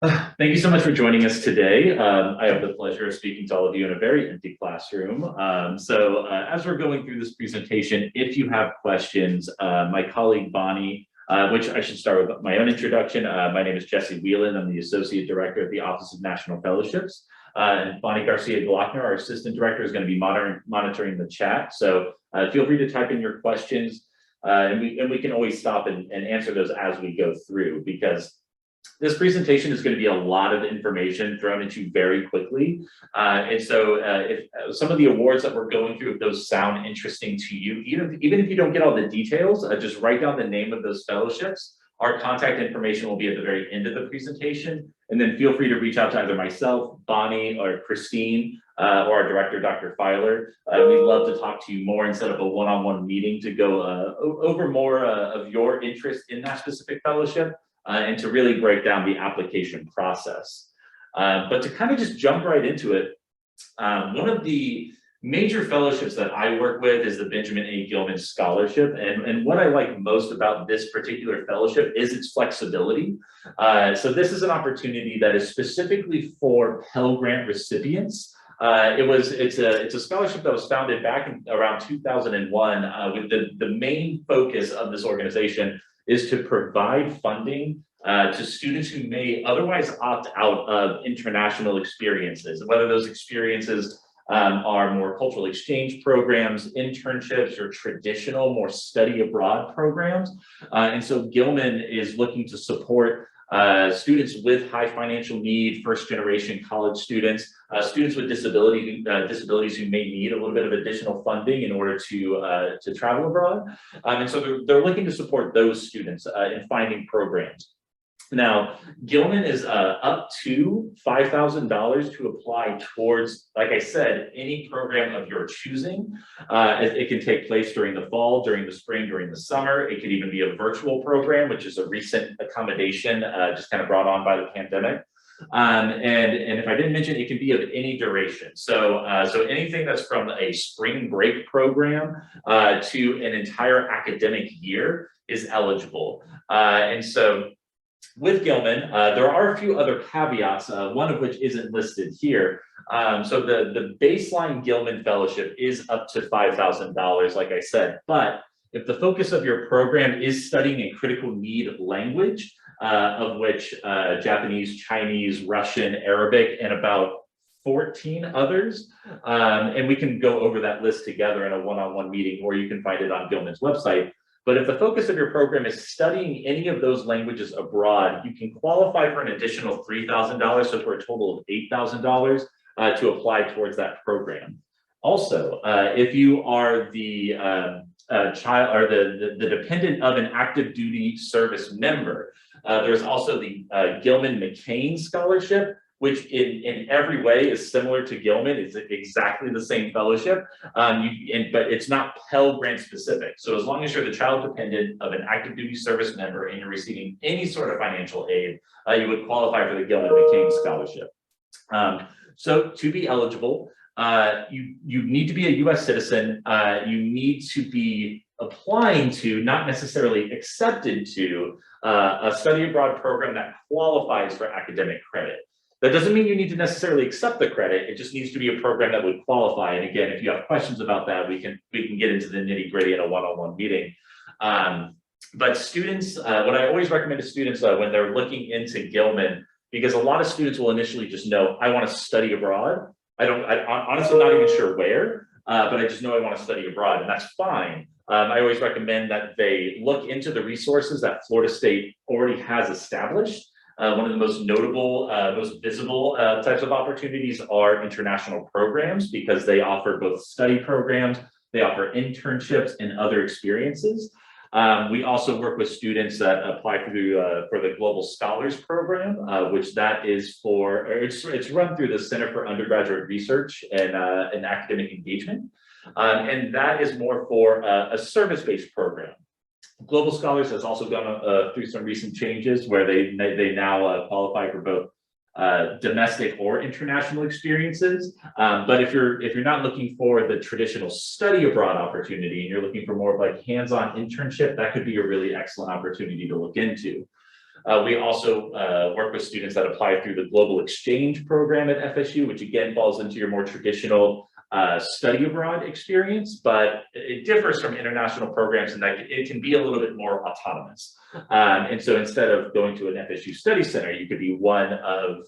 Thank you so much for joining us today. I have the pleasure of speaking to all of you in a very empty classroom. As we're going through this presentation, if you have questions, my colleague Bonnie, which I should start with my own introduction. My name is Jesse Whelan. I'm the Associate Director at the Office of National Fellowships. And Bonnie Garcia-Glockner, our Assistant Director, is going to be monitoring the chat. So feel free to type in your questions, and we can always stop and answer those as we go through, because this presentation is going to be a lot of information thrown at you very quickly. If some of the awards that we're going through, if those sound interesting to you, even if you don't get all the details, just write down the name of those fellowships. Our contact information will be at the very end of the presentation. And then feel free to reach out to either myself, Bonnie, or Christine, or our director, Dr. Filer. We'd love to talk to you more and set up a one-on-one meeting to go over more of your interest in that specific fellowship. And to really break down the application process. But to kind of just jump right into it, one of the major fellowships that I work with is the Benjamin A. Gilman Scholarship. And what I like most about this particular fellowship is its flexibility. So this is an opportunity that is specifically for Pell Grant recipients. It's a scholarship that was founded back in around 2001 with the main focus of this organization is to provide funding to students who may otherwise opt out of international experiences, whether those experiences are more cultural exchange programs, internships, or traditional, more study abroad programs. And so Gilman is looking to support students with high financial need, first generation college students, students with disabilities who may need a little bit of additional funding in order to travel abroad. And so they're looking to support those students in finding programs. Now, Gilman is up to $5,000 to apply towards, like I said, any program of your choosing. It can take place during the fall, during the spring, during the summer. It could even be a virtual program, which is a recent accommodation just kind of brought on by the pandemic. And if I didn't mention, it can be of any duration. So anything that's from a spring break program to an entire academic year is eligible. And so with Gilman, there are a few other caveats, one of which isn't listed here. So the baseline Gilman Fellowship is up to $5,000, like I said, but if the focus of your program is studying a critical need language, of which Japanese, Chinese, Russian, Arabic, and about 14 others, and we can go over that list together in a one-on-one meeting, or you can find it on Gilman's website. But if the focus of your program is studying any of those languages abroad, you can qualify for an additional $3,000, so for a total of $8,000 to apply towards that program. Also, if you are the child or the dependent of an active duty service member, there's also the Gilman Mccain Scholarship, which in every way is similar to Gilman. It's exactly the same fellowship, but it's not Pell Grant specific. So as long as you're the child dependent of an active duty service member and you're receiving any sort of financial aid, you would qualify for the Gilman McCain Scholarship. So to be eligible, you need to be a US citizen. You need to be applying to, not necessarily accepted to, a study abroad program that qualifies for academic credit. That doesn't mean you need to necessarily accept the credit. It just needs to be a program that would qualify. And again, if you have questions about that, we can get into the nitty gritty in a one-on-one meeting. But students, what I always recommend to students when they're looking into Gilman, because a lot of students will initially just know, I want to study abroad. I'm honestly not even sure where, but I just know I want to study abroad, and that's fine. I always recommend that they look into the resources that Florida State already has established. One of the most notable, most visible types of opportunities are international programs, because they offer both study programs, they offer internships and other experiences. We also work with students that apply for the Global Scholars Program, which that is it's run through the Center for Undergraduate Research and Academic Engagement. And that is more for a service-based program. Global Scholars has also gone through some recent changes where they now qualify for both domestic or international experiences. But if you're not looking for the traditional study abroad opportunity and you're looking for more of like hands-on internship, that could be a really excellent opportunity to look into. We also work with students that apply through the Global Exchange program at FSU, which again falls into your more traditional study abroad experience, but it differs from international programs in that it can be a little bit more autonomous. And so instead of going to an FSU study center, you could be one of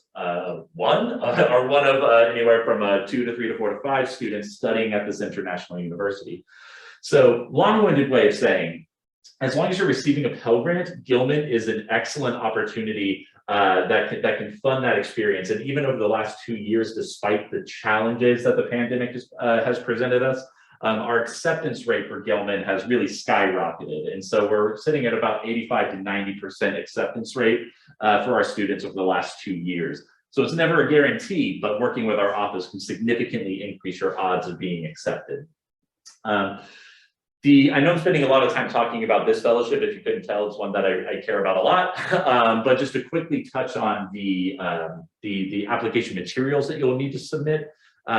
anywhere from 2 to 3 to 4 to 5 students studying at this international university. So long-winded way of saying, as long as you're receiving a Pell Grant, Gilman is an excellent opportunity that can fund that experience. And even over the last 2 years, despite the challenges that the pandemic has presented us, our acceptance rate for Gilman has really skyrocketed. And so we're sitting at about 85 to 90% acceptance rate for our students over the last 2 years. So it's never a guarantee, but working with our office can significantly increase your odds of being accepted. I know I'm spending a lot of time talking about this fellowship. If you couldn't tell, it's one that I care about a lot. But just to quickly touch on the application materials that you'll need to submit.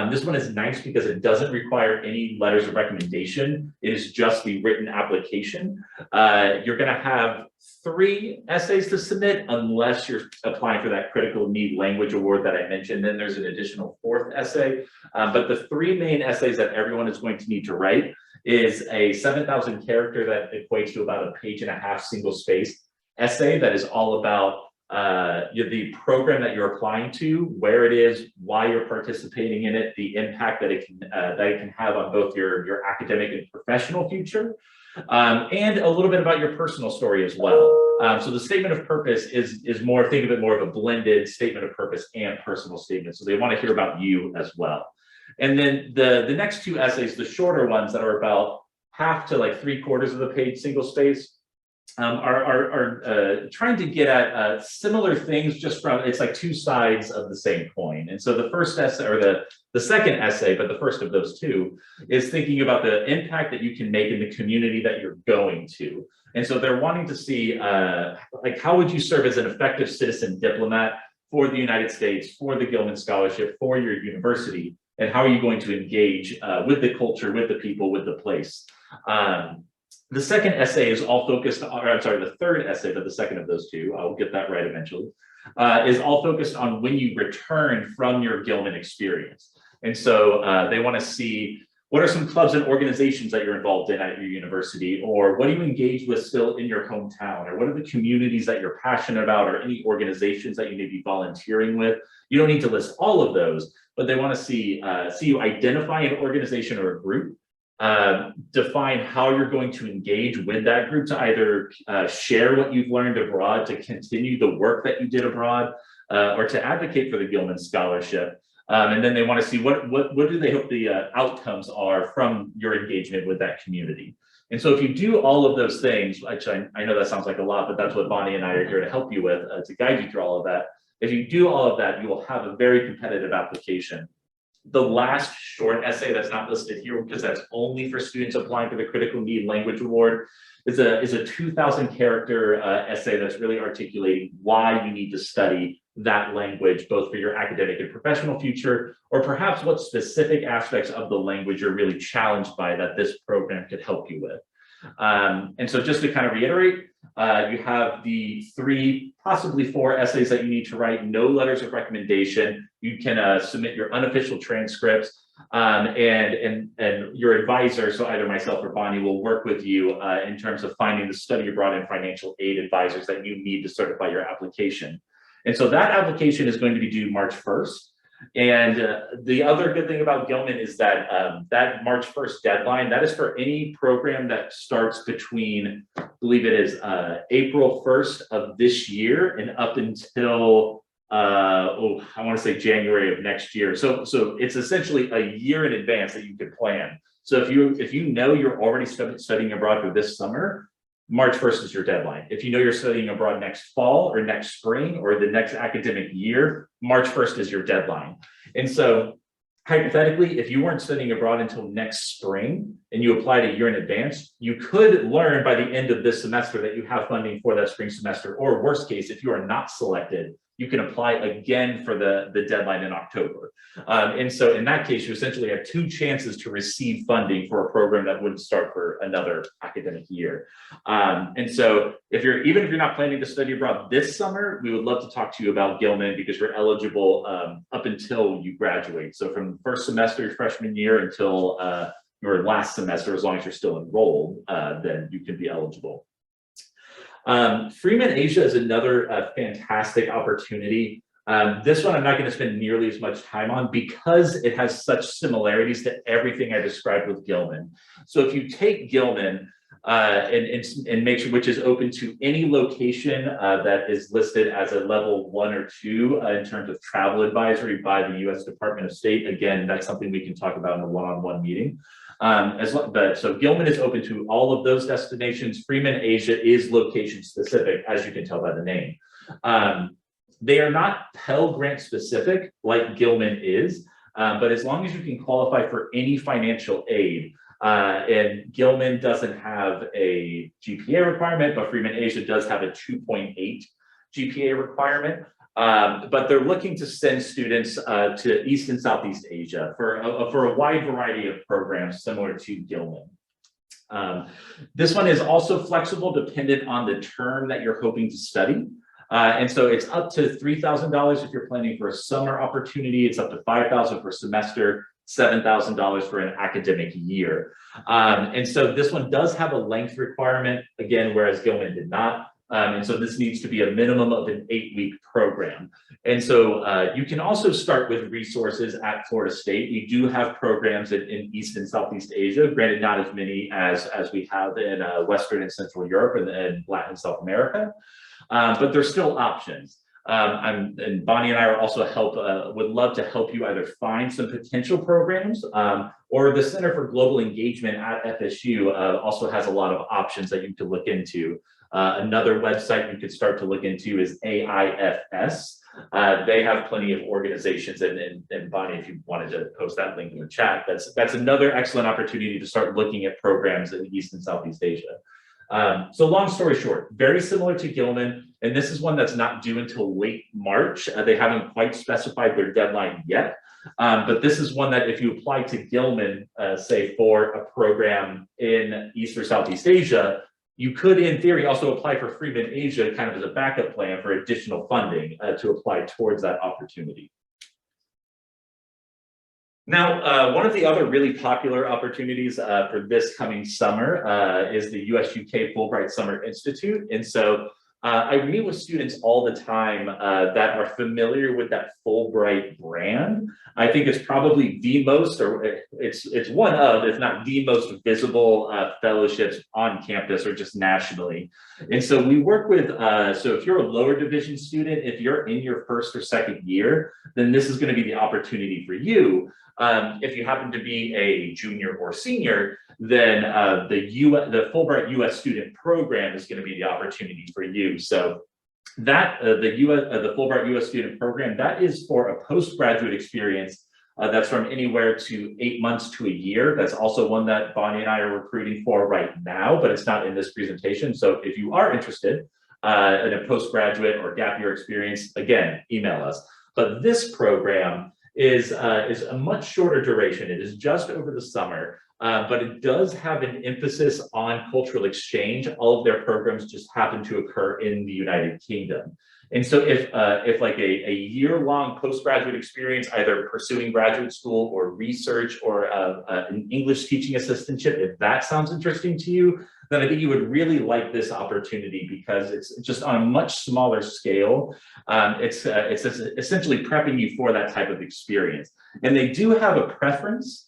This one is nice because it doesn't require any letters of recommendation. It is just the written application. You're going to have 3 essays to submit unless you're applying for that critical need language award that I mentioned. Then there's an additional 4th essay. But the 3 main essays that everyone is going to need to write is a 7,000 character that equates to about a 1.5 page single space essay that is all about the program that you're applying to, where it is, why you're participating in it, the impact that it can have on both your academic and professional future, and a little bit about your personal story as well. So the statement of purpose is more, think of it more of a blended statement of purpose and personal statement. So they want to hear about you as well. And then the next 2 essays, the shorter ones that are about half to like 3/4 of the page single space, are trying to get at similar things, just from, it's like 2 sides of the same coin. And so the first essay, or the second essay, but the first of those 2, is thinking about the impact that you can make in the community that you're going to. And so they're wanting to see, like, how would you serve as an effective citizen diplomat for the United States, for the Gilman Scholarship, for your university, and how are you going to engage with the culture, with the people, with the place. The second essay is all focused on, or I'm sorry, the third essay, but the second of those 2, I'll get that right eventually, is all focused on when you return from your Gilman experience. And so they want to see, what are some clubs and organizations that you're involved in at your university, or what do you engage with still in your hometown, or what are the communities that you're passionate about, or any organizations that you may be volunteering with. You don't need to list all of those, but they want to see you identify an organization or a group, define how you're going to engage with that group to either share what you've learned abroad, to continue the work that you did abroad, or to advocate for the Gilman Scholarship. And then they want to see what do they hope the outcomes are from your engagement with that community. And so if you do all of those things, which I know that sounds like a lot, but that's what Bonnie and I are here to help you with, to guide you through all of that. If you do all of that, you will have a very competitive application. The last short essay that's not listed here, because that's only for students applying for the Critical Need Language Award, is a 2,000 character essay that's really articulating why you need to study that language, both for your academic and professional future, or perhaps what specific aspects of the language you're really challenged by that this program could help you with. And so just to kind of reiterate, you have the 3, possibly 4 essays that you need to write, no letters of recommendation. You can submit your unofficial transcripts, and your advisor, so either myself or Bonnie, will work with you in terms of finding the study abroad and financial aid advisors that you need to certify your application. And so that application is going to be due March 1st. And the other good thing about Gilman is that that March 1st deadline, that is for any program that starts between, I believe it is April 1st of this year and up until, I want to say January of next year. So it's essentially a year in advance that you could plan. So if you know you're already studying abroad for this summer, March 1st is your deadline. If you know you're studying abroad next fall or next spring or the next academic year, March 1st is your deadline. And so hypothetically, if you weren't studying abroad until next spring and you applied a year in advance, you could learn by the end of this semester that you have funding for that spring semester, or worst case, if you are not selected, you can apply again for the deadline in October. And so in that case, you essentially have 2 chances to receive funding for a program that wouldn't start for another academic year. And so even if you're not planning to study abroad this summer, we would love to talk to you about Gilman because you're eligible up until you graduate. So from the first semester your freshman year until your last semester, as long as you're still enrolled, then you can be eligible. Freeman Asia is another fantastic opportunity. This one I'm not going to spend nearly as much time on because it has such similarities to everything I described with Gilman. So if you take Gilman and make sure, which is open to any location that is listed as a level 1 or 2 in terms of travel advisory by the U.S. Department of State. Again, that's something we can talk about in a one-on-one meeting. So Gilman is open to all of those destinations. Freeman Asia is location specific, as you can tell by the name. They are not Pell Grant specific like Gilman is, but as long as you can qualify for any financial aid, and Gilman doesn't have a GPA requirement, but Freeman Asia does have a 2.8 GPA requirement. But they're looking to send students to East and Southeast Asia for a wide variety of programs similar to Gilman. This one is also flexible dependent on the term that you're hoping to study. And so it's up to $3,000 if you're planning for a summer opportunity. It's up to $5,000 per semester, $7,000 for an academic year. And so this one does have a length requirement, again, whereas Gilman did not. And so this needs to be a minimum of an 8-week program. And so you can also start with resources at Florida State. We do have programs in East and Southeast Asia, granted not as many as we have in Western and Central Europe and Latin and South America, but there's still options. And Bonnie and I are also would love to help you either find some potential programs or the Center for Global Engagement at FSU also has a lot of options that you can look into. Another website you could start to look into is AIFS. They have plenty of organizations, and Bonnie, if you wanted to post that link in the chat, that's another excellent opportunity to start looking at programs in East and Southeast Asia. So long story short, very similar to Gilman, and this is one that's not due until late March. They haven't quite specified their deadline yet, but this is one that if you apply to Gilman, say for a program in East or Southeast Asia, you could, in theory, also apply for Freeman Asia kind of as a backup plan for additional funding to apply towards that opportunity. Now, one of the other really popular opportunities for this coming summer is the US-UK Fulbright Summer Institute. And so I meet with students all the time that are familiar with that Fulbright brand. I think it's probably the most, or it's one of, if not the most visible fellowships on campus or just nationally. And so we work with, so if you're a lower division student, if you're in your first or second year, then this is going to be the opportunity for you. If you happen to be a junior or senior, then the Fulbright US student program is going to be the opportunity for you. So that the Fulbright US student program, that is for a postgraduate experience that's from anywhere to 8 months to a year. That's also one that Bonnie and I are recruiting for right now, but it's not in this presentation. So if you are interested in a postgraduate or gap year experience, again, email us. But this program is a much shorter duration. It is just over the summer, but it does have an emphasis on cultural exchange. All of their programs just happen to occur in the United Kingdom. And so if like a year-long postgraduate experience, either pursuing graduate school or research or an English teaching assistantship, if that sounds interesting to you, then I think you would really like this opportunity because it's just on a much smaller scale. It's essentially prepping you for that type of experience. And they do have a preference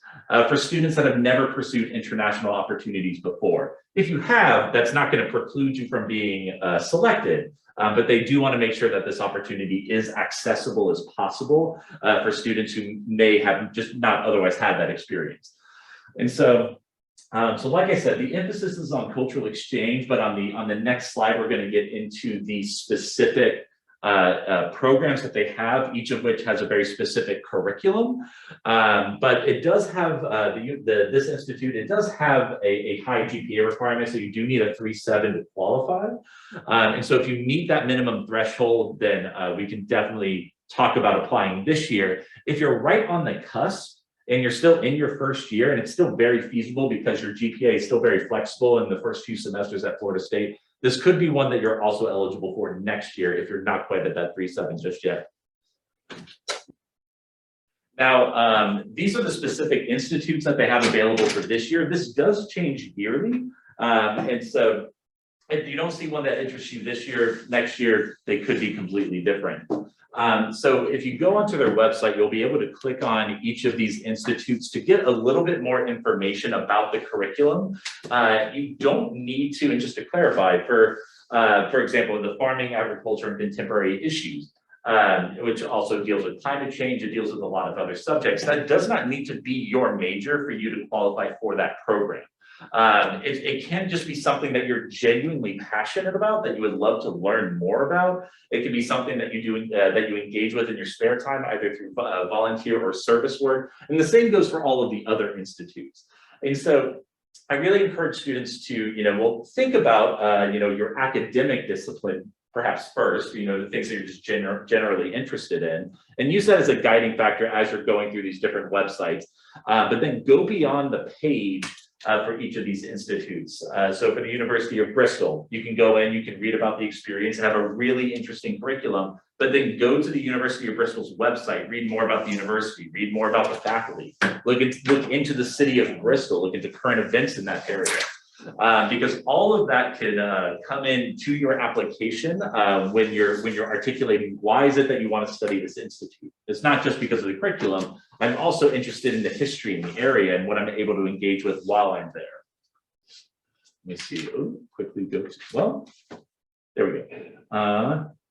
for students that have never pursued international opportunities before. If you have, that's not going to preclude you from being selected. But they do want to make sure that this opportunity is accessible as possible for students who may have just not otherwise had that experience. And so, like I said, the emphasis is on cultural exchange, but on the next slide, we're going to get into the specific programs that they have, each of which has a very specific curriculum. But it does have, this institute, it does have a high GPA requirement, so you do need a 3.7 to qualify. And so if you meet that minimum threshold, then we can definitely talk about applying this year. If you're right on the cusp, and you're still in your first year, and it's still very feasible because your GPA is still very flexible in the first few semesters at Florida State, this could be one that you're also eligible for next year if you're not quite at that 3.7 just yet. Now, these are the specific institutes that they have available for this year. This does change yearly. And so if you don't see one that interests you this year, next year, they could be completely different. So if you go onto their website, you'll be able to click on each of these institutes to get a little bit more information about the curriculum. You don't need to, and just to clarify, for example, the farming, agriculture, and contemporary issues, which also deals with climate change, it deals with a lot of other subjects. That does not need to be your major for you to qualify for that program. It can just be something that you're genuinely passionate about, that you would love to learn more about. It can be something that you do that you engage with in your spare time, either through volunteer or service work. And the same goes for all of the other institutes. And so I really encourage students to, think about, your academic discipline perhaps first, the things that you're just generally interested in, and use that as a guiding factor as you're going through these different websites. But then go beyond the page for each of these institutes. So for the University of Bristol, you can go in, you can read about the experience and have a really interesting curriculum, but then go to the University of Bristol's website, read more about the university, read more about the faculty, look into the city of Bristol, look into current events in that area. Because all of that can come into your application when you're articulating why is it that you want to study this institute. It's not just because of the curriculum. I'm also interested in the history in the area and what I'm able to engage with while I'm there. Let me see. Oh, quickly go to, well, there we go.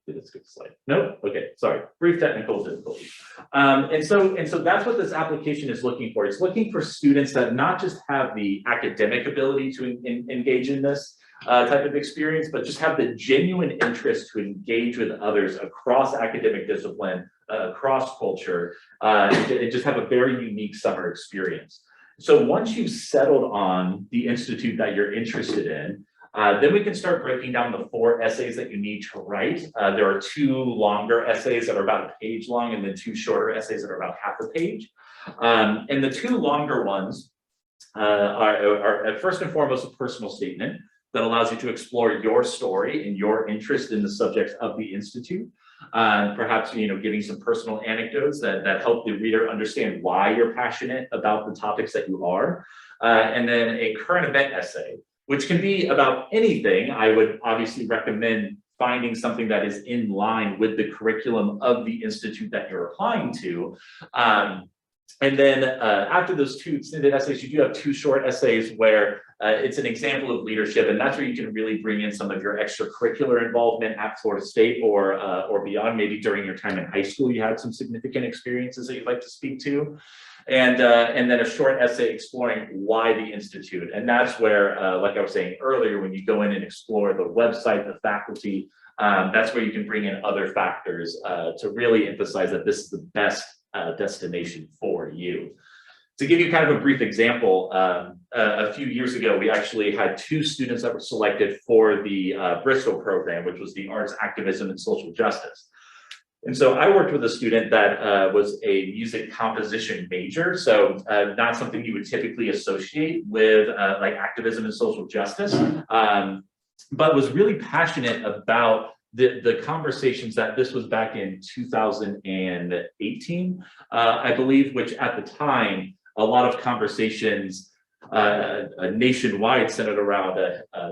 Let's skip the slide. Nope. Okay. Sorry. Brief technical difficulty. And so that's what this application is looking for. It's looking for students that not just have the academic ability to engage in this type of experience, but just have the genuine interest to engage with others across academic discipline, across culture, and just have a very unique summer experience. So once you've settled on the institute that you're interested in, then we can start breaking down the 4 essays that you need to write. There are 2 longer essays that are about a page long, and then 2 shorter essays that are about half a page. And the 2 longer ones are first and foremost a personal statement that allows you to explore your story and your interest in the subjects of the institute. Perhaps giving some personal anecdotes that help the reader understand why you're passionate about the topics that you are. And then a current event essay, which can be about anything. I would obviously recommend finding something that is in line with the curriculum of the institute that you're applying to. And then after those 2 extended essays, you do have 2 short essays where it's an example of leadership, and that's where you can really bring in some of your extracurricular involvement at Florida State or beyond. Maybe during your time in high school, you had some significant experiences that you'd like to speak to. And then a short essay exploring why the institute. And that's where, like I was saying earlier, when you go in and explore the website, the faculty, that's where you can bring in other factors to really emphasize that this is the best destination for you. To give you kind of a brief example, a few years ago, we actually had 2 students that were selected for the Bristol program, which was the Arts, Activism, and Social Justice. And so I worked with a student that was a music composition major, so not something you would typically associate with like activism and social justice, but was really passionate about the conversations that this was back in 2018, I believe, which at the time, a lot of conversations nationwide centered around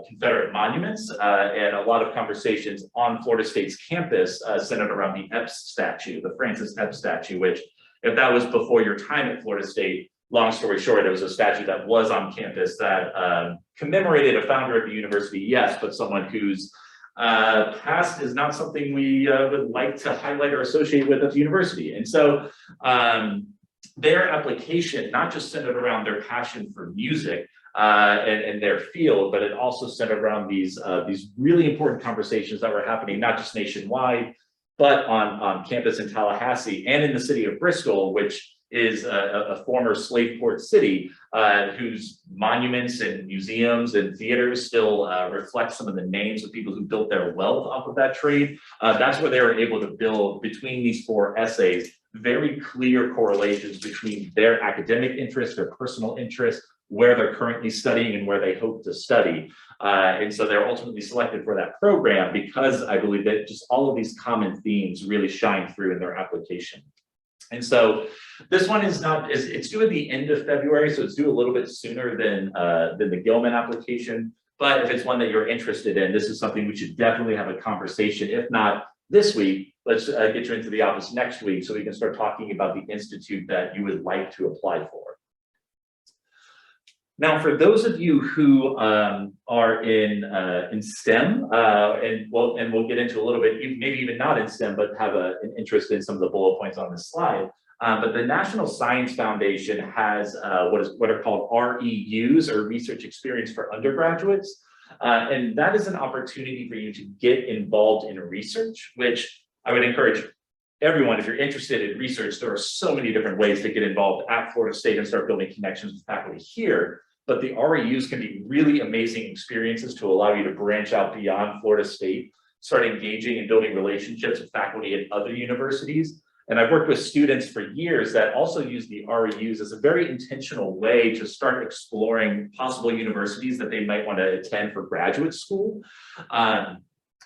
Confederate monuments, and a lot of conversations on Florida State's campus centered around the Epps statue, the Francis Epps statue, which, if that was before your time at Florida State, long story short, it was a statue that was on campus that commemorated a founder of the university, yes, but someone whose past is not something we would like to highlight or associate with at the university. And so their application not just centered around their passion for music and their field, but it also centered around these really important conversations that were happening not just nationwide, but on campus in Tallahassee and in the city of Bristol, which is a former slave port city, whose monuments and museums and theaters still reflect some of the names of people who built their wealth off of that trade. That's where they were able to build, between these 4 essays, very clear correlations between their academic interests, their personal interests, where they're currently studying and where they hope to study. And so they're ultimately selected for that program because I believe that just all of these common themes really shine through in their application. And so this one is not, it's due at the end of February, so it's due a little bit sooner than the Gilman application. But if it's one that you're interested in, this is something we should definitely have a conversation. If not this week, let's get you into the office next week so we can start talking about the institute that you would like to apply for. Now, for those of you who are in STEM, and we'll get into a little bit, maybe even not in STEM, but have an interest in some of the bullet points on this slide. But the National Science Foundation has what are called REUs, or Research Experience for Undergraduates. And that is an opportunity for you to get involved in research, which I would encourage everyone, if you're interested in research. There are so many different ways to get involved at Florida State and start building connections with faculty here. But the REUs can be really amazing experiences to allow you to branch out beyond Florida State, start engaging and building relationships with faculty at other universities. And I've worked with students for years that also use the REUs as a very intentional way to start exploring possible universities that they might want to attend for graduate school.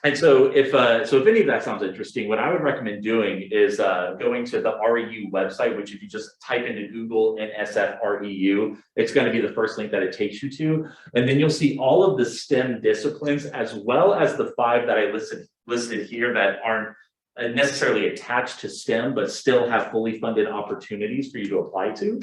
And so if any of that sounds interesting, what I would recommend doing is going to the REU website, which if you just type into Google NSF REU, it's going to be the first link that it takes you to. And then you'll see all of the STEM disciplines, as well as the 5 that I listed here that aren't necessarily attached to STEM, but still have fully funded opportunities for you to apply to.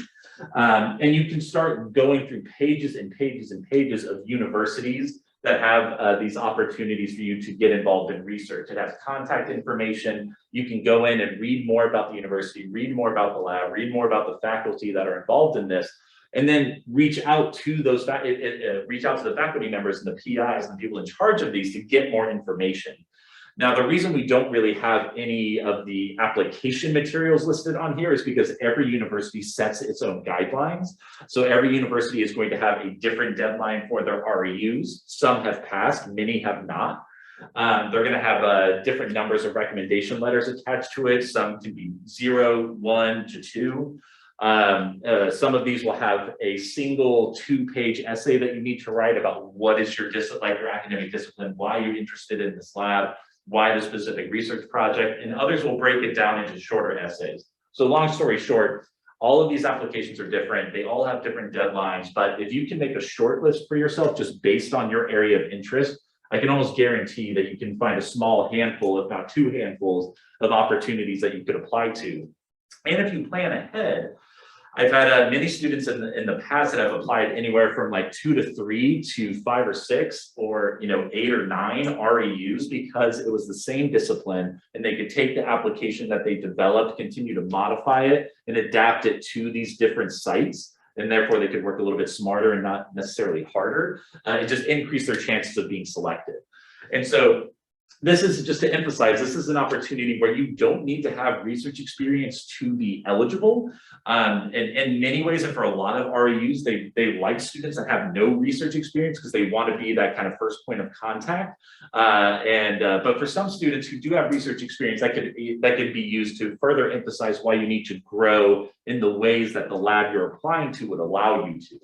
And you can start going through pages and pages and pages of universities that have these opportunities for you to get involved in research. It has contact information. You can go in and read more about the university, read more about the lab, read more about the faculty that are involved in this, and then reach out to those reach out to the faculty members and the PIs and the people in charge of these to get more information. Now, the reason we don't really have any of the application materials listed on here is because every university sets its own guidelines. So every university is going to have a different deadline for their REUs. Some have passed, many have not. They're going to have different numbers of recommendation letters attached to it. Some can be 0, 1 to 2. Some of these will have a single 2-page essay that you need to write about what is your discipline, your academic discipline, why you're interested in this lab, why the specific research project, and others will break it down into shorter essays. So long story short, all of these applications are different. They all have different deadlines, but if you can make a short list for yourself just based on your area of interest, I can almost guarantee that you can find a small handful, if not 2 handfuls, of opportunities that you could apply to. And if you plan ahead, I've had many students in the past that have applied anywhere from like 2 to 3 to 5 or 6 or 8 or 9 REUs, because it was the same discipline and they could take the application that they developed, continue to modify it and adapt it to these different sites. And therefore they could work a little bit smarter and not necessarily harder. It just increased their chances of being selected. And so this is just to emphasize, this is an opportunity where you don't need to have research experience to be eligible. And in many ways, and for a lot of REUs, they like students that have no research experience because they want to be that kind of first point of contact. But for some students who do have research experience, that could be used to further emphasize why you need to grow in the ways that the lab you're applying to would allow you to.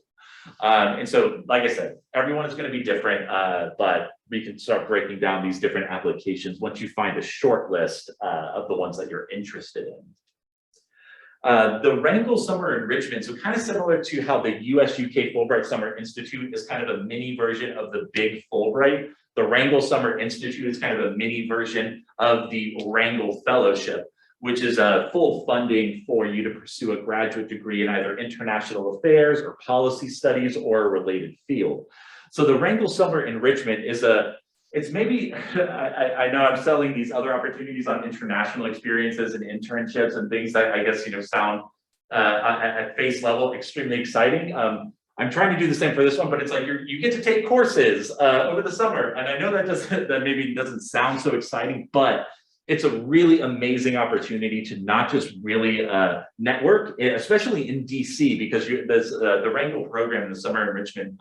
And so, like I said, everyone is going to be different, but we can start breaking down these different applications once you find a short list of the ones that you're interested in. The Wrangell Summer Enrichment, so kind of similar to how the US-UK Fulbright Summer Institute is kind of a mini version of the big Fulbright. The Wrangell Summer Institute is kind of a mini version of the Wrangell Fellowship, which is full funding for you to pursue a graduate degree in either international affairs or policy studies or a related field. So the Wrangell Summer Enrichment is it's maybe, I know I'm selling these other opportunities on international experiences and internships and things that I guess, sound at face level extremely exciting. I'm trying to do the same for this one, but it's like you get to take courses over the summer. And I know that maybe doesn't sound so exciting, but it's a really amazing opportunity to not just really network, especially in DC, because the Wrangle program, the summer enrichment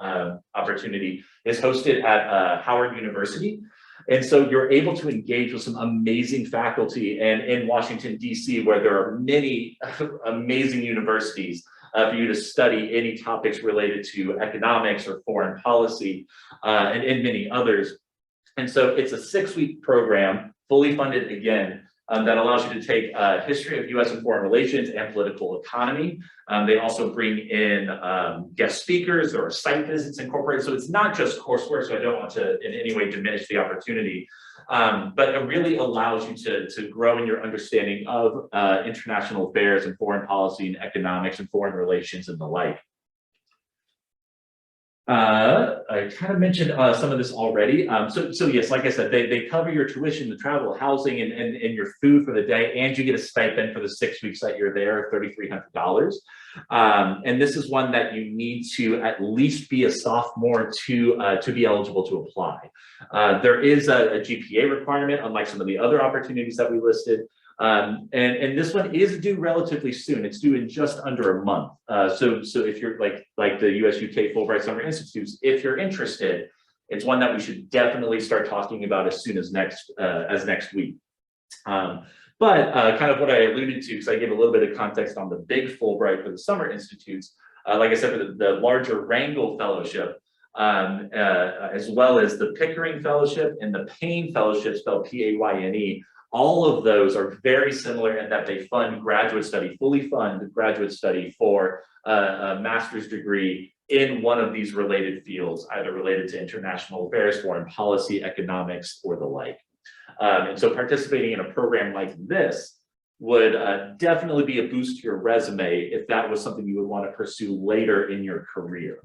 opportunity, is hosted at Howard University. And so you're able to engage with some amazing faculty, and in Washington, DC, where there are many amazing universities for you to study any topics related to economics or foreign policy, and many others. And so it's a 6-week program, fully funded again, that allows you to take history of US and foreign relations and political economy. They also bring in guest speakers. There are site visits incorporated. So it's not just coursework, so I don't want to in any way diminish the opportunity, but it really allows you to grow in your understanding of international affairs and foreign policy and economics and foreign relations and the like. I kind of mentioned some of this already. So yes, like I said, they cover your tuition, the travel, housing, and your food for the day, and you get a stipend for the 6 weeks that you're there, $3,300. And this is one that you need to at least be a sophomore to be eligible to apply. There is a GPA requirement, unlike some of the other opportunities that we listed. And this one is due relatively soon. It's due in just under a month. So if you're like the US UK Fulbright Summer Institutes, if you're interested, it's one that we should definitely start talking about as soon as next week. But kind of what I alluded to, because I gave a little bit of context on the big Fulbright for the Summer Institutes, like I said, for the larger Wrangle Fellowship, as well as the Pickering Fellowship and the Payne Fellowship, spelled Payne, all of those are very similar in that they fund graduate study, fully fund graduate study for a master's degree in one of these related fields, either related to international affairs, foreign policy, economics, or the like. And so participating in a program like this would definitely be a boost to your resume if that was something you would want to pursue later in your career.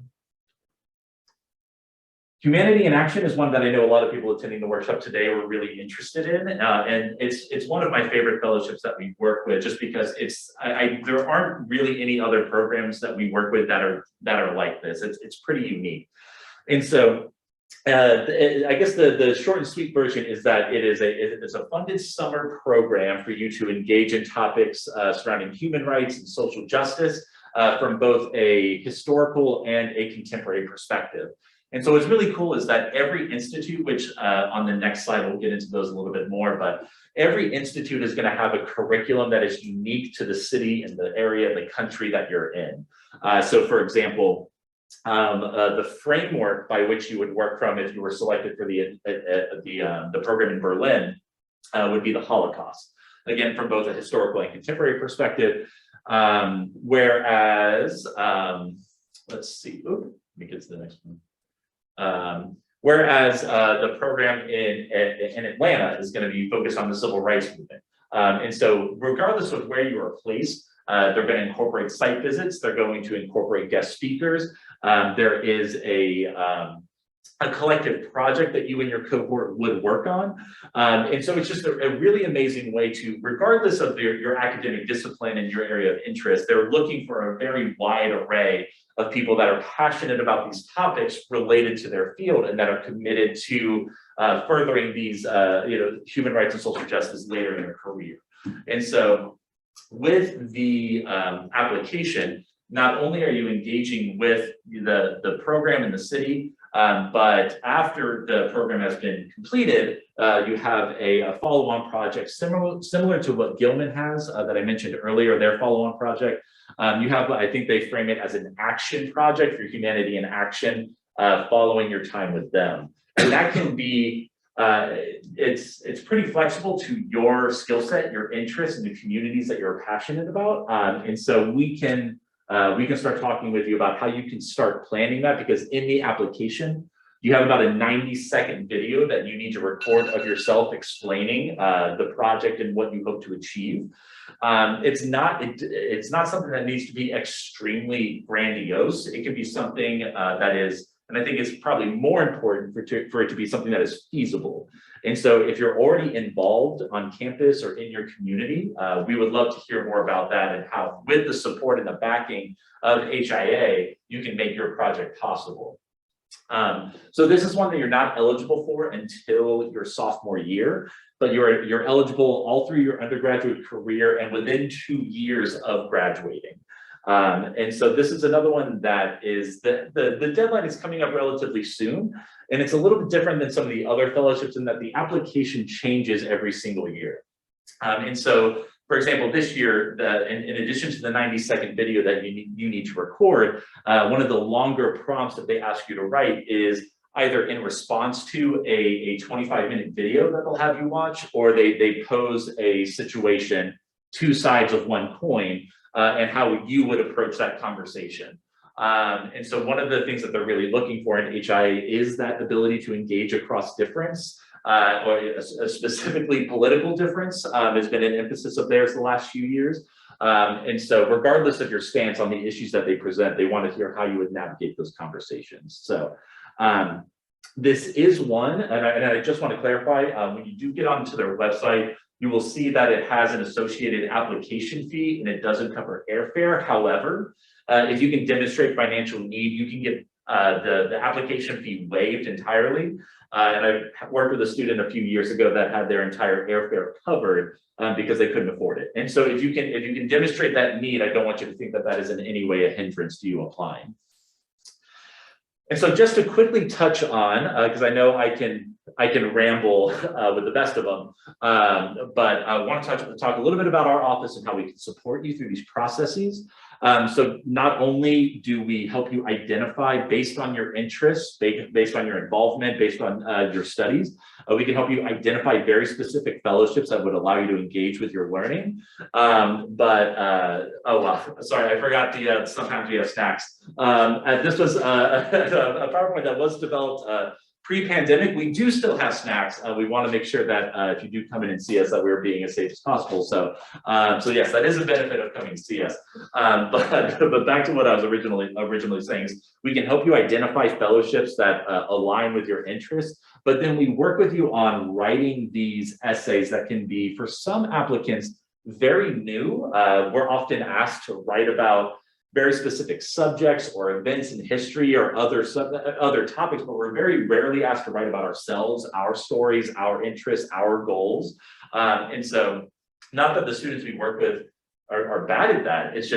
Humanity in Action is one that I know a lot of people attending the workshop today were really interested in, and it's one of my favorite fellowships that we work with, just because there aren't really any other programs that we work with that are like this. It's pretty unique, and so I guess the short and sweet version is that it's a funded summer program for you to engage in topics surrounding human rights and social justice from both a historical and a contemporary perspective. And so what's really cool is that every institute, which on the next slide, we'll get into those a little bit more, but every institute is going to have a curriculum that is unique to the city and the area, the country that you're in. So for example, the framework by which you would work from if you were selected for the program in Berlin would be the Holocaust. Again, from both a historical and contemporary perspective. Whereas, let's see, let me get to the next one. Whereas the program in Atlanta is going to be focused on the civil rights movement. And so regardless of where you are placed, they're going to incorporate site visits. They're going to incorporate guest speakers. There is a collective project that you and your cohort would work on. And so it's just a really amazing way to, regardless of your academic discipline and your area of interest, they're looking for a very wide array of people that are passionate about these topics related to their field and that are committed to furthering these human rights and social justice later in their career. And so with the application, not only are you engaging with the program in the city, but after the program has been completed, you have a follow-on project similar to what Gilman has that I mentioned earlier, their follow-on project. You have, I think they frame it as an action project for Humanity in Action following your time with them. And that can be, it's pretty flexible to your skill set, your interests, and the communities that you're passionate about. And so we can start talking with you about how you can start planning that, because in the application, you have about a 90-second video that you need to record of yourself explaining the project and what you hope to achieve. It's not something that needs to be extremely grandiose. It can be something that is, and I think it's probably more important for it to be something that is feasible. And so if you're already involved on campus or in your community, we would love to hear more about that and how, with the support and the backing of HIA, you can make your project possible. So this is one that you're not eligible for until your sophomore year, but you're eligible all through your undergraduate career and within 2 years of graduating. And so this is another one that is the deadline is coming up relatively soon, and it's a little bit different than some of the other fellowships in that the application changes every single year. And so, for example, this year, in addition to the 90-second video that you need to record, one of the longer prompts that they ask you to write is either in response to a 25-minute video that they'll have you watch, or they pose a situation, two sides of one coin, and how you would approach that conversation. And so one of the things that they're really looking for in HIA is that ability to engage across difference, or a specifically political difference has been an emphasis of theirs the last few years. And so regardless of your stance on the issues that they present, they want to hear how you would navigate those conversations. So this is one, and I just want to clarify, when you do get onto their website, you will see that it has an associated application fee and it doesn't cover airfare. However, if you can demonstrate financial need, you can get the application fee waived entirely. And I worked with a student a few years ago that had their entire airfare covered because they couldn't afford it. And so if you can demonstrate that need, I don't want you to think that that is in any way a hindrance to you applying. And so just to quickly touch on, because I know I can ramble with the best of them, but I want to talk a little bit about our office and how we can support you through these processes. So not only do we help you identify based on your interests, based on your involvement, based on your studies, we can help you identify very specific fellowships that would allow you to engage with your learning. Oh, well, sorry, I forgot the, sometimes we have snacks. This was a PowerPoint that was developed pre-pandemic. We do still have snacks. We want to make sure that if you do come in and see us, that we're being as safe as possible. So, so yes, that is a benefit of coming to see us. But back to what I was originally saying is we can help you identify fellowships that align with your interests, but then we work with you on writing these essays that can be, for some applicants, very new. We're often asked to write about very specific subjects or events in history or other topics, but we're very rarely asked to write about ourselves, our stories, our interests, our goals. And so not that the students we work with are bad at that, it's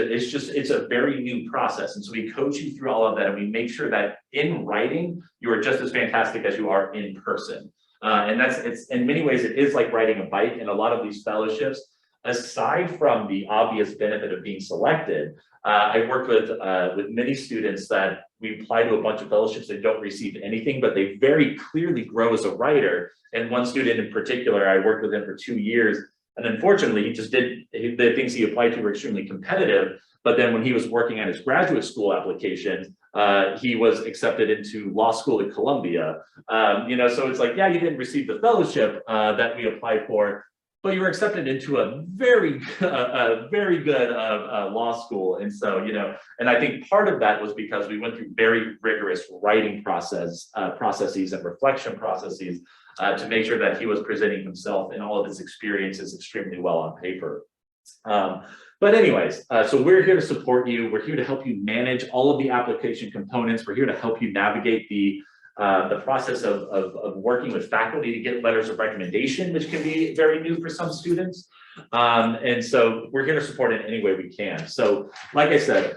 a very new process. And so we coach you through all of that, and we make sure that in writing, you are just as fantastic as you are in person. And it's in many ways, it is like riding a bike. In a lot of these fellowships, aside from the obvious benefit of being selected, I worked with many students that we apply to a bunch of fellowships that don't receive anything, but they very clearly grow as a writer. And one student in particular, I worked with him for 2 years, and unfortunately, the things he applied to were extremely competitive. But then when he was working on his graduate school application, he was accepted into law school at Columbia. So it's like, yeah, you didn't receive the fellowship that we applied for, but you were accepted into a very good law school. And so, and I think part of that was because we went through very rigorous writing processes and reflection processes to make sure that he was presenting himself and all of his experiences extremely well on paper. But anyways, so we're here to support you. We're here to help you manage all of the application components. We're here to help you navigate the process of working with faculty to get letters of recommendation, which can be very new for some students. And so we're here to support in any way we can. So like I said,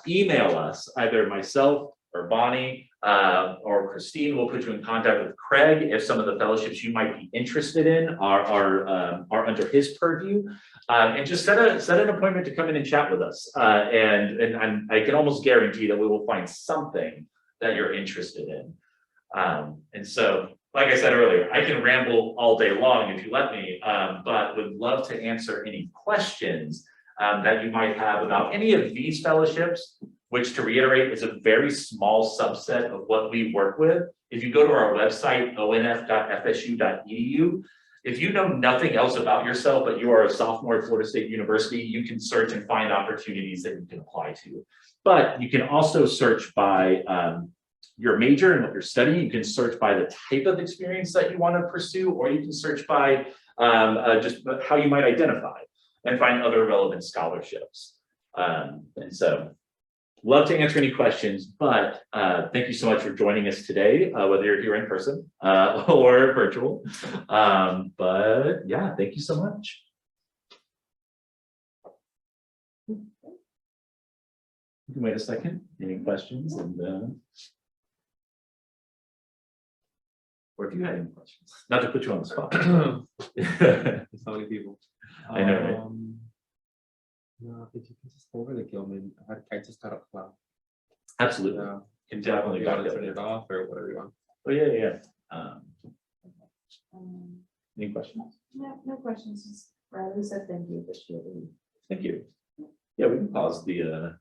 email us, either myself or Bonnie or Christine will put you in contact with Craig if some of the fellowships you might be interested in are under his purview. And just set an appointment to come in and chat with us. And I can almost guarantee that we will find something that you're interested in. And so, like I said earlier, I can ramble all day long if you let me, but would love to answer any questions that you might have about any of these fellowships, which, to reiterate, is a very small subset of what we work with. If you go to our website, onf.fsu.edu, if you know nothing else about yourself, but you are a sophomore at Florida State University, you can search and find opportunities that you can apply to. But you can also search by your major and what you're studying. You can search by the type of experience that you want to pursue, or you can search by just how you might identify and find other relevant scholarships. And so love to answer any questions, but thank you so much for joining us today, whether you're here in person or virtual. But yeah, thank you so much. You can wait a second. Any questions? And or if you had any questions, not to put you on the spot. So many people. I know, right? No, if you can just go over the Gilman, I just got up cloud. Absolutely. Yeah, Can definitely you back want to up. turn it off or whatever you want. Oh yeah. Any questions? No questions. Just Riley said thank you, but she will leave. Thank you. Yeah, we can pause the